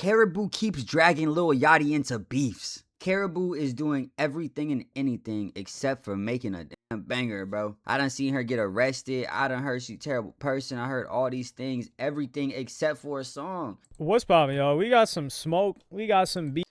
Karrahbooo keeps dragging Lil Yachty into beefs. Karrahbooo is doing everything and anything except for making a damn banger, bro. I done seen her get arrested. I done heard she's a terrible person. I heard all these things, everything except for a song. What's poppin', y'all? We got some smoke. We got some beef.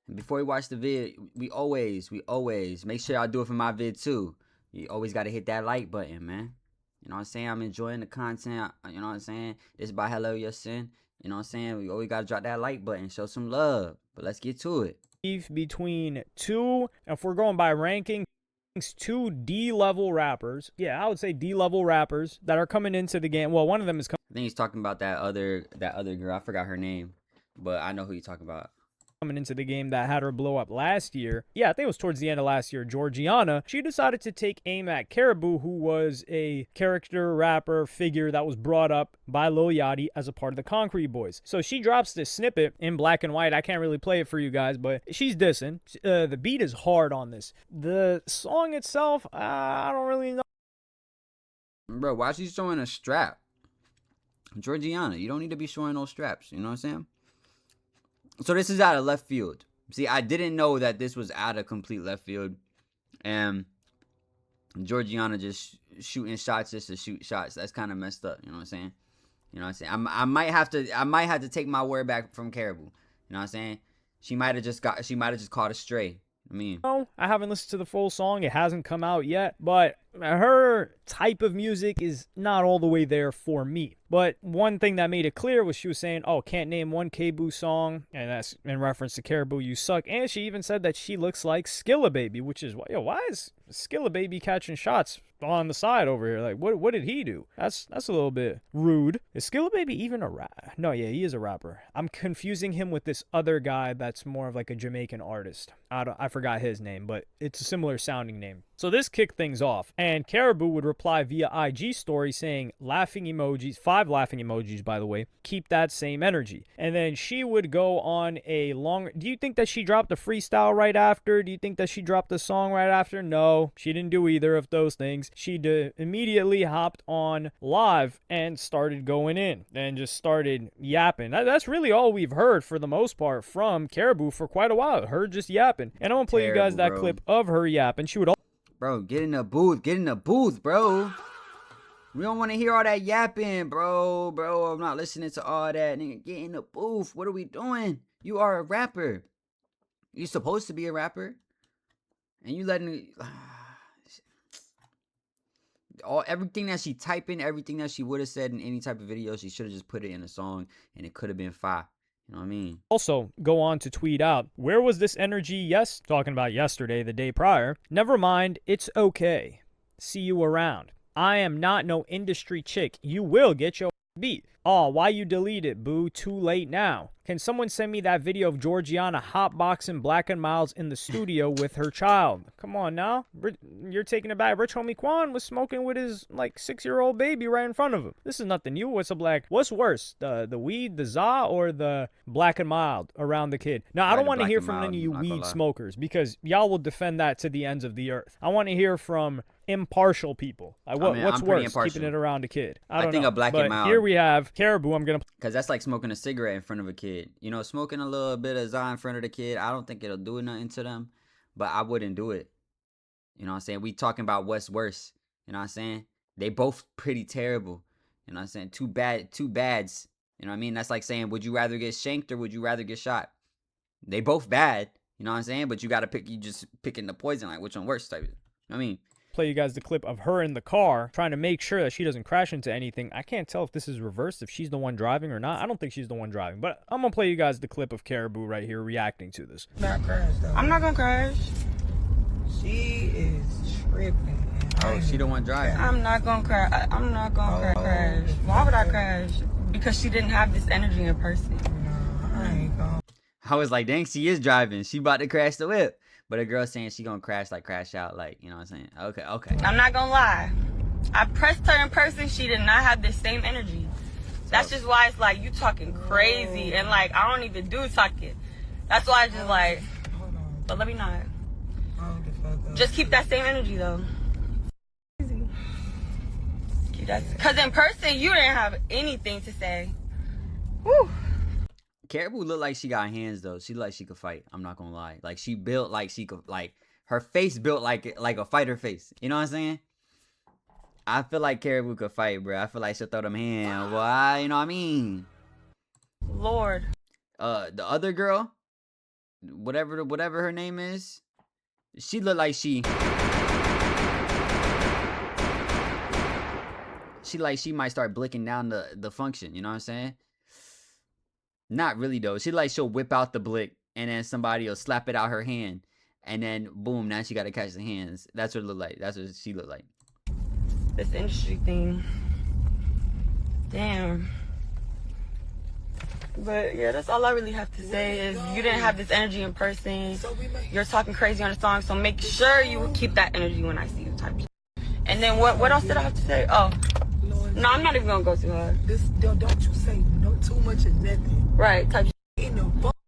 And before we watch the vid, we always make sure y'all do it for my vid too. You always got to hit that like button, man. You know what I'm saying? I'm enjoying the content. You know what I'm saying? This is by Hello Your Sin. You know what I'm saying? We always got to drop that like button. Show some love. But let's get to it. Beef between two, if we're going by ranking, two D-level rappers. Yeah, I would say D-level rappers that are coming into the game. Well, one of them is coming. I think he's talking about that other girl. I forgot her name. But I know who you're talking about. Coming into the game that had her blow up last year. Yeah, I think it was towards the end of last year. Georgiana, she decided to take aim at Karrahbooo, who was a character rapper figure that was brought up by Lil Yachty as a part of the Concrete Boys. So she drops this snippet in black and white. I can't really play it for you guys, but she's dissing. The beat is hard on this. The song itself, I don't really know. Bro, why is she showing a strap? Georgiana, you don't need to be showing those straps. You know what I'm saying? So this is out of left field. See, I didn't know that this was out of complete left field. And Georgiana just shooting shots just to shoot shots. That's kind of messed up. You know what I'm saying? You know what I'm saying? I might have to take my word back from Karrahbooo. You know what I'm saying? She might have just caught a stray. No, I haven't listened to the full song. It hasn't come out yet, but her type of music is not all the way there for me. But one thing that made it clear was she was saying, oh, can't name one Karrahbooo song, and that's in reference to Karrahbooo, you suck. And she even said that she looks like Skilla Baby, which is, yo, why is Skilla Baby catching shots on the side over here? Like, what did he do? That's a little bit rude. Is Skilla Baby even a rapper? No, yeah, he is a rapper. I'm confusing him with this other guy that's more of like a Jamaican artist. I forgot his name, but it's a similar sounding name. So this kicked things off, and Karrahbooo would reply via IG story saying laughing emojis, 5 laughing emojis, by the way, keep that same energy. And then she would go on a long, do you think that she dropped a freestyle right after? Do you think that she dropped the song right after? No, she didn't do either of those things. She immediately hopped on live and started going in and just started yapping. That's really all we've heard for the most part from Karrahbooo for quite a while. Her just yapping. And I'm going to play you guys that clip of her yapping. She would Bro, get in the booth, bro. We don't want to hear all that yapping, bro. I'm not listening to all that. Nigga, get in the booth. What are we doing? You are a rapper. You're supposed to be a rapper. And you letting everything that she typing, everything that she would have said in any type of video, she should have just put it in a song and it could have been fire. You know what I mean? Also, go on to tweet out, where was this energy? Yes, talking about yesterday, the day prior. Never mind, it's okay. See you around. I am not no industry chick. You will get your beat. Oh, why you delete it, boo? Too late now. Can someone send me that video of Georgiana hotboxing Black and Miles in the studio with her child? Come on now. You're taking it back. Rich Homie Quan was smoking with his, like, 6-year-old baby right in front of him. This is nothing new. What's worse? The weed, the za, or the Black and Mild around the kid? Now, I don't want to hear from any of you weed smokers because y'all will defend that to the ends of the earth. I want to hear from impartial people. What's worse? Impartial. Keeping it around a kid. I think know. A Black and Mild. Here we have Karrahbooo. I'm going to... Because that's like smoking a cigarette in front of a kid. You know, smoking a little bit of za in front of the kid, I don't think it'll do nothing to them. But I wouldn't do it. You know what I'm saying? We talking about what's worse. You know what I'm saying? They both pretty terrible. You know what I'm saying? Two bads. You know what I mean? That's like saying, would you rather get shanked or would you rather get shot? They both bad. You know what I'm saying? But you got to pick, you just picking the poison, like which one worse type of, you know what I mean? Play you guys the clip of her in the car trying to make sure that she doesn't crash into anything. I can't tell if this is reversed, if she's the one driving or not. I don't think she's the one driving, but I'm gonna play you guys the clip of Karrahbooo right here reacting to this. Not crash though. I'm not gonna crash. She is tripping. Oh, she the one driving. I'm not gonna crash. I'm not gonna crash. Why would I crash? Because she didn't have this energy in person. No, I ain't gonna. I was like, dang, she is driving. She about to crash the whip. But a girl saying she gonna crash out, like, you know what I'm saying? Okay. I'm not gonna lie. I pressed her in person. She did not have the same energy. That's just why it's like, you talking crazy. And, like, I don't even do talking. That's why I just, like, but let me not. Just keep that same energy, though. Keep that. Because in person, you didn't have anything to say. Whew. Karrahbooo look like she got hands though. She look like she could fight. I'm not gonna lie. Like she built like she could, like her face built like a fighter face. You know what I'm saying? I feel like Karrahbooo could fight, bro. I feel like she'll throw them hands. Why? You know what I mean? Lord. The other girl, whatever her name is, she look like she might start blicking down the function. You know what I'm saying? Not really though. She'll whip out the blick and then somebody will slap it out her hand and then boom, now she gotta catch the hands. That's what it look like. That's what she look like. This industry thing. Damn. But yeah, that's all I really have to say is you didn't have this energy in person. You're talking crazy on the song, so make sure you keep that energy when I see you type shit. And then what else did I have to say? Oh. No, I'm not even gonna go too hard. Don't you say no too much of nothing. Right, type shit.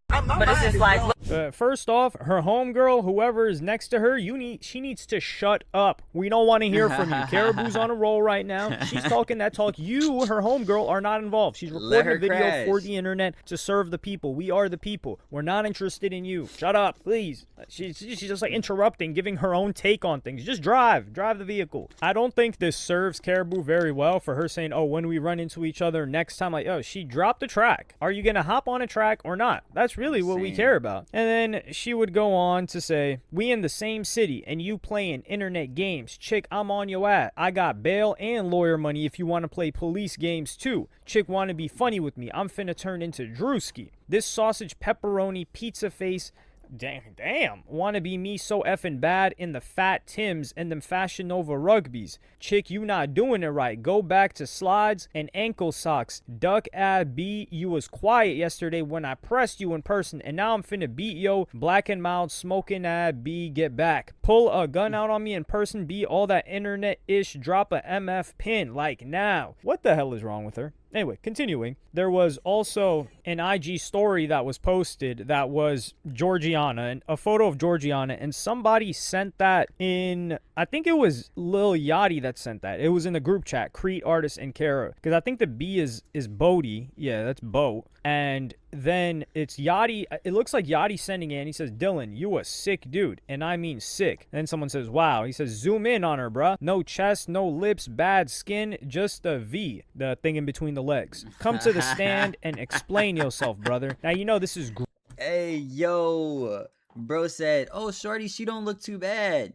But it's just like, first off, her homegirl, whoever is next to her, she needs to shut up. We don't want to hear from you. Karrahbooo's on a roll right now. She's talking that talk. You, her homegirl, are not involved. She's recording a video for the internet to serve the people. We are the people. We're not interested in you. Shut up, please. She's just like interrupting, giving her own take on things. Just drive the vehicle. I don't think this serves Karrahbooo very well for her saying, oh, when we run into each other next time, like, oh, she dropped the track. Are you gonna hop on a track or not? That's really what we care about. And then she would go on to say, we in the same city and you playing internet games. Chick, I'm on your ass. I got bail and lawyer money if you want to play police games too. Chick want to be funny with me. I'm finna turn into Drewski. This sausage pepperoni pizza face. Damn. Wanna be me so effing bad in the fat Tims and them Fashion Nova rugbies. Chick, you not doing it right. Go back to slides and ankle socks. Duck ad B, you was quiet yesterday when I pressed you in person, and now I'm finna beat yo. Black and mild smoking ad B, get back. Pull a gun out on me in person B, all that internet-ish, drop a MF pin, like now. What the hell is wrong with her? Anyway, continuing, there was also an IG story that was posted that was Georgiana, and a photo of Georgiana, and somebody sent that in, I think it was Lil Yachty that sent that. It was in the group chat, Crete Artist and Kara, because I think the B is Bodie. Yeah, that's Bo. And then it's Yachty. It looks like Yachty sending it, and he says, Dylan, you a sick dude, and I mean sick. And then someone says, wow. He says, zoom in on her, bruh. No chest, no lips, bad skin, just a V, the thing in between the legs. Come to the stand and explain yourself, brother. Now, you know this is Hey, yo. Bro said, oh, shorty, she don't look too bad.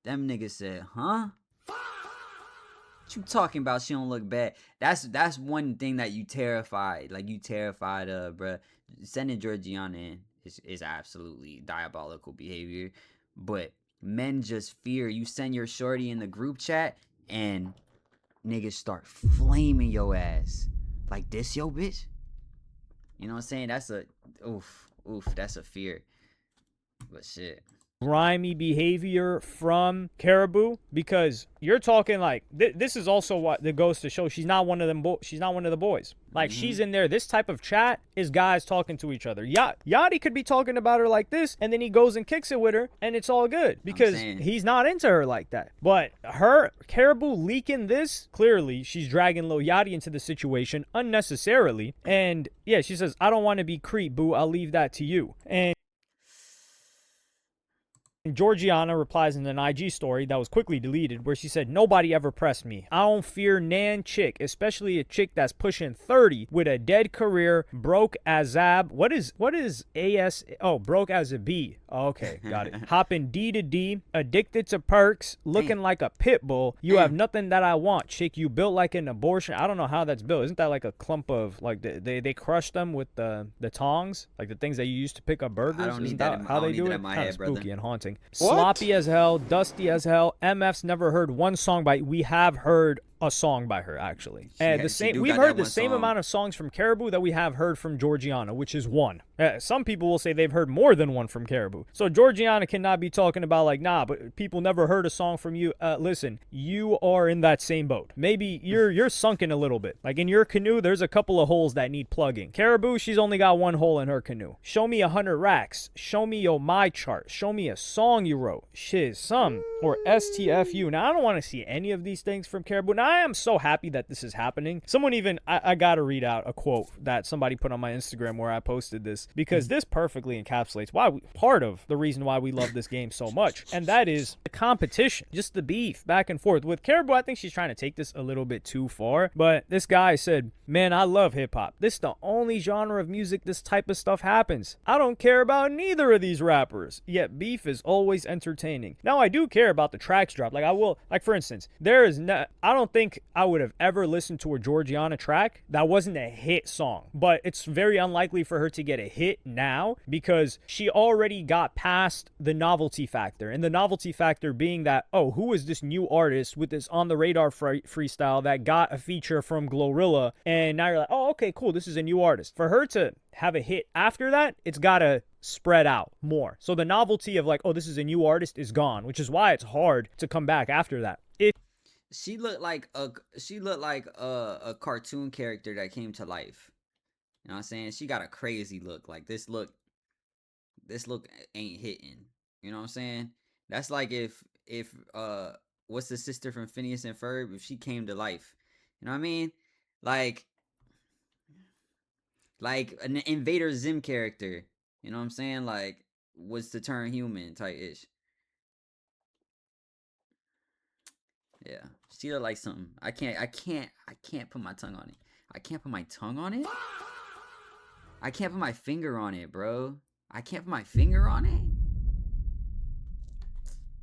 Them niggas said, huh? What you talking about? She don't look bad. That's one thing that you terrified. Like, you terrified of, bruh. Sending Georgiana in is absolutely diabolical behavior. But men just fear. You send your shorty in the group chat and niggas start flaming your ass. Like this, yo, bitch. You know what I'm saying? That's a, oof, that's a fear. But shit. grimy behavior from Karrahbooo, because you're talking like this is also what that goes to show she's not one of them. She's not one of the boys. Like she's in there. This type of chat is guys talking to each other. Yachty could be talking about her like this, and then he goes and kicks it with her, and it's all good because he's not into her like that. But her Karrahbooo leaking this, clearly she's dragging Lil Yachty into the situation unnecessarily. And yeah, she says, "I don't want to be creep, boo. I'll leave that to you." And Georgiana replies in an IG story that was quickly deleted where she said, "Nobody ever pressed me. I don't fear nan chick, especially a chick that's pushing 30 with a dead career, broke as ab." What is AS? Oh, broke as a B. Oh, okay, got it. Hopping D to D, addicted to perks, looking like a pit bull. You have nothing that I want, chick. You built like an abortion. I don't know how that's built. Isn't that like a clump of like they crush them with the tongs, like the things that you use to pick up burgers? I don't need Isn't that. how they do it? In my Kind head, of brother. spooky and haunting. Sloppy as hell, dusty as hell. MF's never heard one song by. We have heard a song by her actually, and we've heard the same amount of songs from Karrahbooo that we have heard from Georgiana, which is one. Some people will say they've heard more than one from Karrahbooo. So Georgiana cannot be talking about like, nah, but people never heard a song from you. Listen, you are in that same boat. Maybe you're sunken a little bit. Like in your canoe, there's a couple of holes that need plugging. Karrahbooo, she's only got one hole in her canoe. Show me 100 racks. Show me your my chart. Show me a song you wrote. Shiz, some or STFU. Now I don't want to see any of these things from Karrahbooo. Now I am so happy that this is happening. Someone even, I gotta read out a quote that somebody put on my Instagram where I posted this, because this perfectly encapsulates part of the reason why we love this game so much. And that is the competition, just the beef back and forth. With Karrahbooo, I think she's trying to take this a little bit too far, but this guy said, man, I love hip hop. This is the only genre of music this type of stuff happens. I don't care about neither of these rappers, yet beef is always entertaining. Now, I do care about the tracks drop. Like, I will, like, for instance, I don't think I would have ever listened to a Georgiana track that wasn't a hit song, but it's very unlikely for her to get a hit now because she already got past the novelty factor. And the novelty factor being that, oh, who is this new artist with this on the radar freestyle that got a feature from Glorilla? And now you're like, oh, okay, cool, this is a new artist. For her to have a hit after that, it's gotta spread out more. So the novelty of like, oh, this is a new artist is gone, which is why it's hard to come back after that. She looked like a cartoon character that came to life. You know what I'm saying? She got a crazy look. Like this look ain't hitting. You know what I'm saying? That's like if what's the sister from Phineas and Ferb, if she came to life. You know what I mean? Like an Invader Zim character. You know what I'm saying? Like was to turn human type ish. Yeah, she look like something. I can't put my tongue on it. I can't put my tongue on it. I can't put my finger on it, bro. I can't put my finger on it.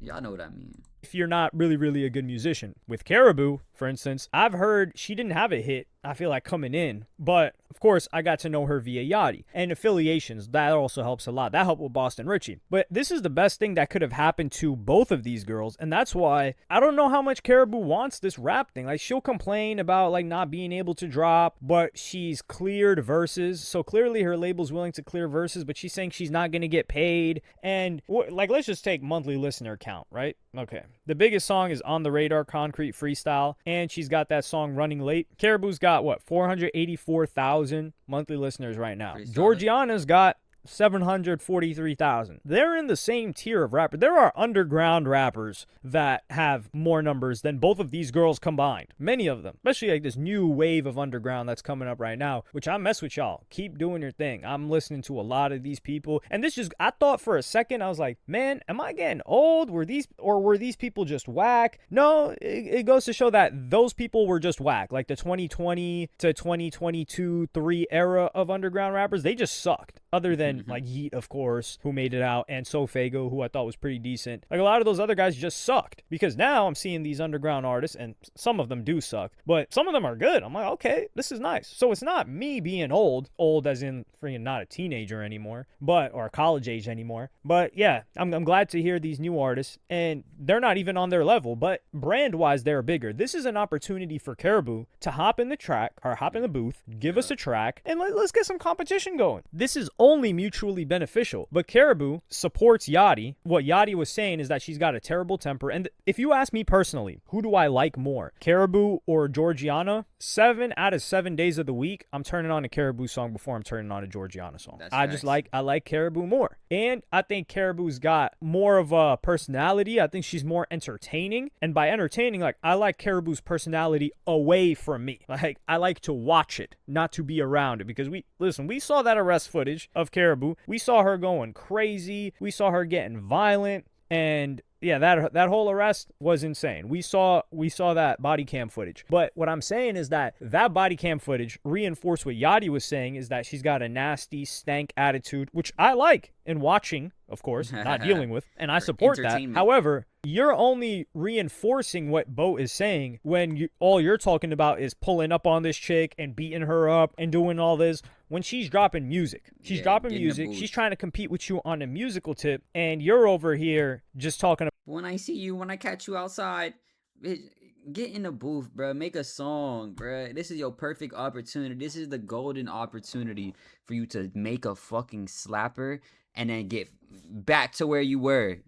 Y'all know what I mean. If you're not really, really a good musician. With Karrahbooo, for instance, I've heard she didn't have a hit, I feel like, coming in. But, of course, I got to know her via Yachty. And affiliations, that also helps a lot. That helped with Boston Richie. But this is the best thing that could have happened to both of these girls. And that's why I don't know how much Karrahbooo wants this rap thing. Like, she'll complain about, like, not being able to drop, but she's cleared verses. So, clearly, her label's willing to clear verses, but she's saying she's not going to get paid. And, like, let's just take monthly listener count, right? Okay. The biggest song is On the Radar, Concrete Freestyle, and she's got that song Running Late. Karrahbooo's got, 484,000 monthly listeners right now. Georgiana's got 743,000. They're in the same tier of rapper. There are underground rappers that have more numbers than both of these girls combined. Many of them, especially like this new wave of underground that's coming up right now, which I mess with y'all. Keep doing your thing. I'm listening to a lot of these people. And this just, I thought for a second, I was like, man, am I getting old? Were these people just whack? No, it goes to show that those people were just whack. Like the 2020 to 2022, 3 era of underground rappers, they just sucked. Other than like Yeet, of course, who made it out, and Sofago, who I thought was pretty decent. Like a lot of those other guys just sucked. Because now I'm seeing these underground artists, and some of them do suck, but some of them are good. I'm like, okay, this is nice. So it's not me being old as in freaking not a teenager anymore, or college age anymore. But yeah, I'm glad to hear these new artists, and they're not even on their level, but brand-wise, they're bigger. This is an opportunity for Karrahbooo to hop in the booth, give us a track, and let's get some competition going. This is only mutually beneficial. But Karrahbooo supports Yachty. What Yachty was saying is that she's got a terrible temper. And if you ask me personally, who do I like more, Karrahbooo or Georgiana? 7 out of 7 days of the week, I'm turning on a Karrahbooo song before I'm turning on a Georgiana song. I like Karrahbooo more. And I think Karrahbooo's got more of a personality. I think she's more entertaining. And by entertaining, like, I like Karrahbooo's personality away from me. Like, I like to watch it, not to be around it. Because we saw that arrest footage of Karrahbooo. We saw her going crazy. We saw her getting violent. And yeah, that whole arrest was insane. We saw that body cam footage. But what I'm saying is that body cam footage reinforced what Yachty was saying, is that she's got a nasty, stank attitude, which I like in watching, of course, not dealing with, and I support that. However, you're only reinforcing what Bo is saying when all you're talking about is pulling up on this chick and beating her up and doing all this. When she's dropping music, she's trying to compete with you on a musical tip, and you're over here just talking about, when I see you, when I catch you outside, get in the booth, bro. Make a song, bro. This is your perfect opportunity. This is the golden opportunity for you to make a fucking slapper and then get back to where you were,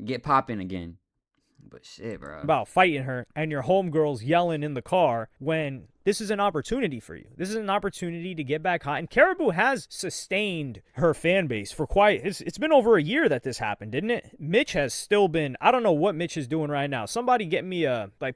get popping again. But shit, bro. About fighting her, and your homegirls yelling in the car when this is an opportunity for you. This is an opportunity to get back hot. And Karrahbooo has sustained her fan base for it's been over a year that this happened, didn't it? Mitch has still been, I don't know what Mitch is doing right now. Somebody get me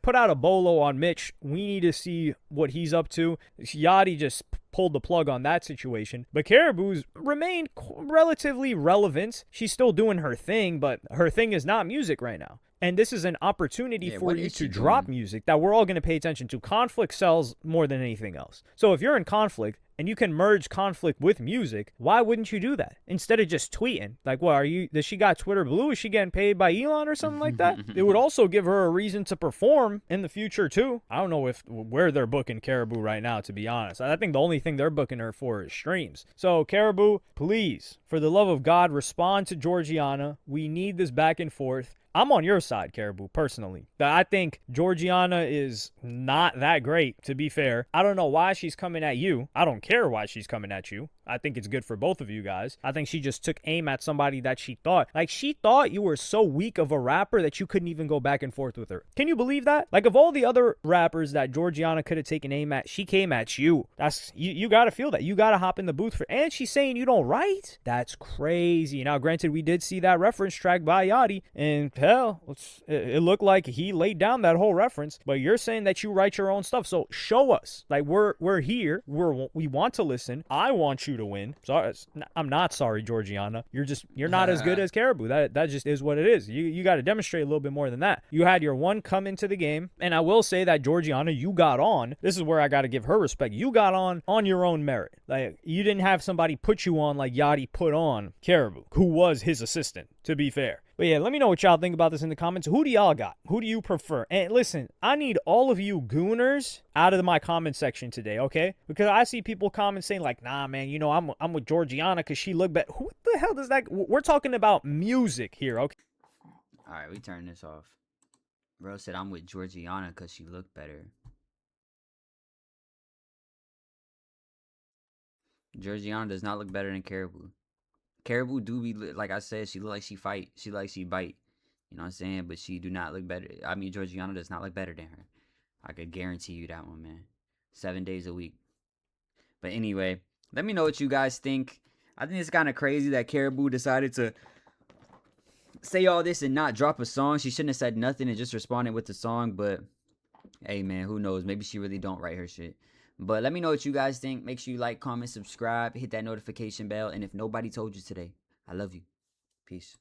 put out a bolo on Mitch. We need to see what he's up to. Yachty just pulled the plug on that situation. But Karrahbooo's remained relatively relevant. She's still doing her thing, but her thing is not music right now. And this is an opportunity for you to drop music that we're all going to pay attention to. Conflict sells more than anything else. So if you're in conflict and you can merge conflict with music, why wouldn't you do that? Instead of just tweeting. Like, what, does she got Twitter Blue? Is she getting paid by Elon or something like that? It would also give her a reason to perform in the future too. I don't know where they're booking Karrahbooo right now, to be honest. I think the only thing they're booking her for is streams. So Karrahbooo, please, for the love of God, respond to Georgiana. We need this back and forth. I'm on your side, Karrahbooo, personally. I think Georgiana is not that great, to be fair. I don't know why she's coming at you. I don't care why she's coming at you. I think it's good for both of you guys. I think she just took aim at somebody that she thought you were so weak of a rapper that you couldn't even go back and forth with her. Can you believe that? Like, of all the other rappers that Georgiana could have taken aim at, she came at you. You got to feel that. You got to hop in the booth and she's saying you don't write? That's crazy. Now, granted, we did see that reference track by Yachty, and hell, it looked like he laid down that whole reference, but you're saying that you write your own stuff. So show us. Like, we're here. We want to listen. I want you to win. Sorry, I'm not sorry, Georgiana. You're not as good as Karrahbooo. That just is what it is. You got to demonstrate a little bit more than that. You had your one come into the game, and I will say that Georgiana, you got on. This is where I got to give her respect. You got on your own merit. Like, you didn't have somebody put you on like Yachty put on Karrahbooo, who was his assistant, to be fair. But yeah, let me know what y'all think about this in the comments. Who do y'all got? Who do you prefer? And listen, I need all of you gooners out of my comment section today, okay? Because I see people comment saying like, nah, man, I'm with Georgiana because she looked better. Who the hell does that? We're talking about music here, okay? All right, we turn this off. Bro said I'm with Georgiana because she looked better. Georgiana does not look better than Karrahbooo. Karrahbooo do be, like I said, she look like she fight. She like she bite. You know what I'm saying? But she do not look better. I mean, Georgiana does not look better than her. I could guarantee you that one, man. 7 days a week. But anyway, let me know what you guys think. I think it's kind of crazy that Karrahbooo decided to say all this and not drop a song. She shouldn't have said nothing and just responded with the song. But, hey, man, who knows? Maybe she really don't write her shit. But let me know what you guys think. Make sure you like, comment, subscribe, hit that notification bell. And if nobody told you today, I love you. Peace.